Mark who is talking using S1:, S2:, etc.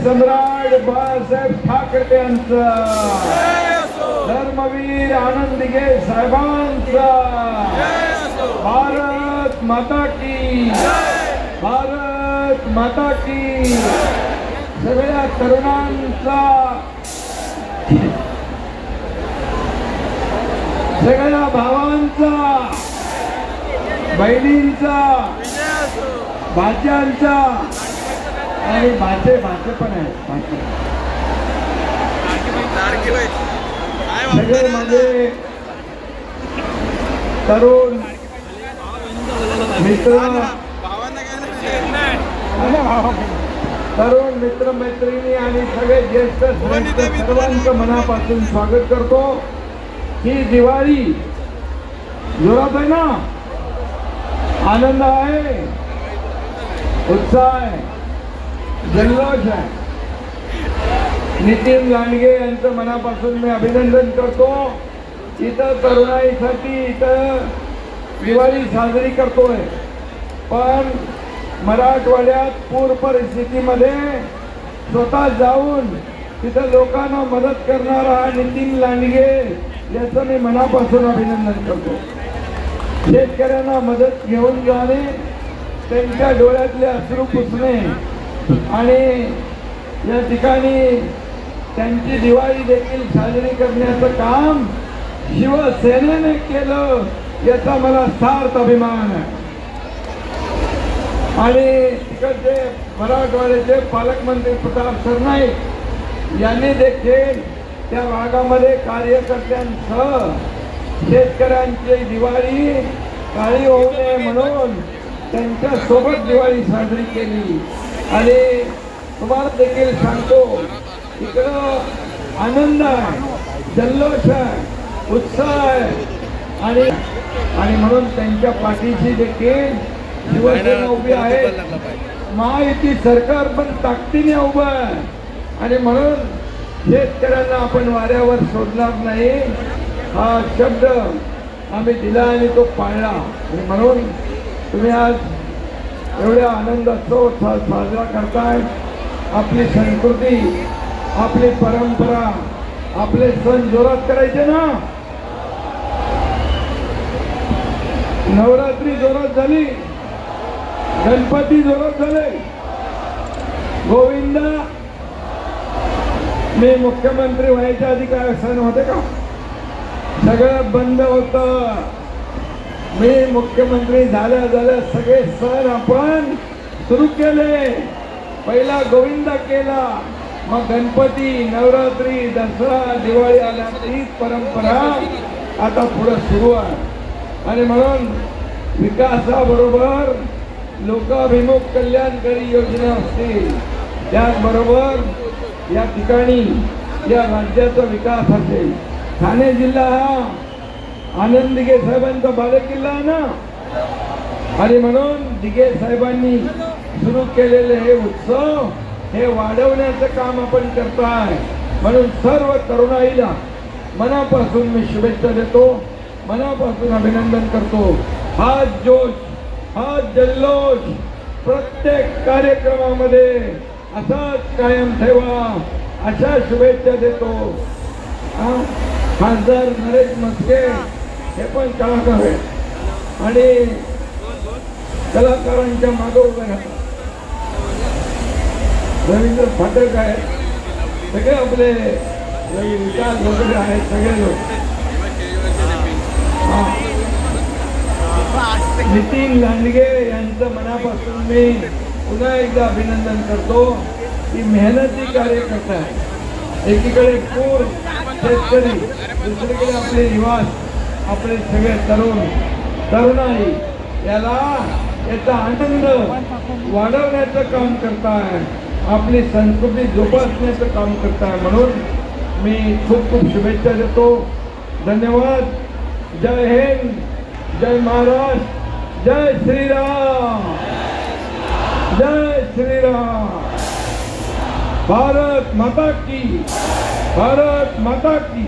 S1: सम्राट बाळासाहेब ठाकरे यांचा, धर्मवीर आनंद दिघे साहेबांचा, भारत माता की, भारत माता की. सगळ्या तरुणांचा, सगळ्या भावांचा, बहिणींचा, भाच्यांचा आणि भाचे पण आहेत. सगळे माझे तरुण मित्र, तरुण मित्र मैत्रिणी आणि सगळे ज्येष्ठ सर्वांचं मनापासून स्वागत करतो. ही दिवाळी जोरात आहे ना, आनंद आहे, उत्साह आहे, जल्लोष आहे. नितीन लांडगे यांचं मनापासून मी अभिनंदन करतो. इथं तरुणाईसाठी इथं दिवाळी साजरी करतोय, पण मराठवाड्यात पूर परिस्थितीमध्ये स्वतः जाऊन तिथं लोकांना मदत करणारा नितीन लांडगे याचं मी मनापासून अभिनंदन करतो. शेतकऱ्यांना मदत घेऊन जाणे, त्यांच्या डोळ्यातले अश्रू पुसणे आणि या ठिकाणी त्यांची दिवाळी देखील साजरी करण्याचं काम शिवसेनेने केलं याचा मला सार्थ अभिमान आहे. आणि तिकडचे मराठवाड्याचे पालकमंत्री प्रताप सरनाईक यांनी देखील त्या भागामध्ये कार्यकर्त्यांसह शेतकऱ्यांची दिवाळी काळी होऊ नये म्हणून त्यांच्या सोबत दिवाळी साजरी केली. आणि तुम्हाला देखील सांगतो, इकडं आनंद आहे, जल्लोष आहे, उत्साह आहे आणि म्हणून त्यांच्या पाठीशी देखील शिवसेना उभी आहे. महायुती सरकार पण ताकदीने उभं आहे आणि म्हणून शेतकऱ्यांना आपण वाऱ्यावर सोडणार नाही हा शब्द आम्ही दिला आणि तो पाळला. आणि म्हणून तुम्ही आज एवढ्या आनंदाचा साजरा करताय. आपली संस्कृती, आपली परंपरा, आपले सण जोरात करायचे ना. नवरात्री जोरात झाली, गणपती जोरात झाले, गोविंदा. मी मुख्यमंत्री व्हायच्या आधी काय सण होते का? सगळं बंद होतं. मी मुख्यमंत्री झाल्या सगळे सण आपण सुरू केले. पहिला गोविंदा केला, मग गणपती, नवरात्री, दसरा, दिवाळी आल्या. ही परंपरा आता पुढे सुरू आहे. आणि म्हणून विकासाबरोबर लोकाभिमुख कल्याणकारी योजना असतील, त्याचबरोबर या ठिकाणी या राज्याचा विकास असेल. ठाणे जिल्हा हा आनंद दिघे साहेबांचा बालेकिल्ला आहे ना. आणि म्हणून दिघे साहेबांनी सुरू केलेले हे उत्सव हे वाढवण्याचं काम आपण करताय. म्हणून सर्व तरुणाईला मनापासून मी शुभेच्छा देतो, मनापासून अभिनंदन करतो. हा जोश, हा जल्लोष प्रत्येक कार्यक्रमामध्ये असाच कायम ठेवा अशा शुभेच्छा देतो. खासदार नरेश म्हस्के हे पण कलाकार आहेत आणि कलाकारांच्या मागे उभे राहतात. रवींद्र फाटक आहेत, सगळे आपले विकास वगैरे आहेत, सगळे लोक. नितीन लांडगे यांचं मनापासून मी पुन्हा एकदा अभिनंदन करतो की मेहनती कार्यकर्ता आहे. एकीकडे पूर शेतकरी, दुसरीकडे आपले निवास, आपले सगळे तरुणाई याचा आनंद वाढवण्याचं काम करताय, आपली संस्कृती जोपासण्याचं काम करताय. म्हणून मी खूप खूप शुभेच्छा देतो. धन्यवाद. जय हिंद, जय महाराष्ट्र, जय श्रीराम, जय श्रीराम. भारत माता की, भारत माता की.